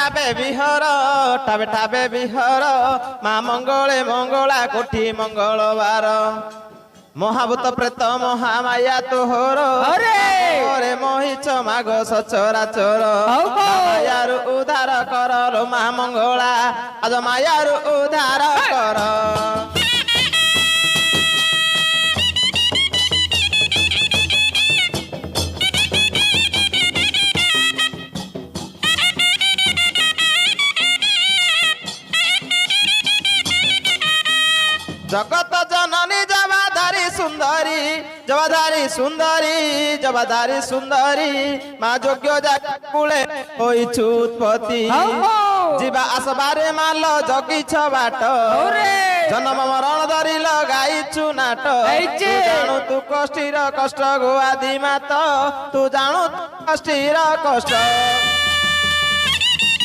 ঠাবে বিহর ঠাবে ঠাবে বিহর মা মঙ্গলে মঙ্গলা কোটি মঙ্গলবার মহাভূত প্রেত মহামায়া তোহর ওরে মোহিছ মাগ সচরাচর মায়ারু উদ্ধার কর লো মা মঙ্গলা আজ মায়ারু উদ্ধার কর জগত জননী জবাধারী সুন্দরী জবাধারী সুন্দরী জবাধারী সুন্দরী মা যোগ্য কুলে হইছু উৎপত্তি ଯିବା আসবারে মাল জগিছ বাট জন্ম মরণ ধরিল গাইছু নাট জাণু তু কষ্টির কষ্ট গো আদি মাত তু জাণু কষ্টির কষ্ট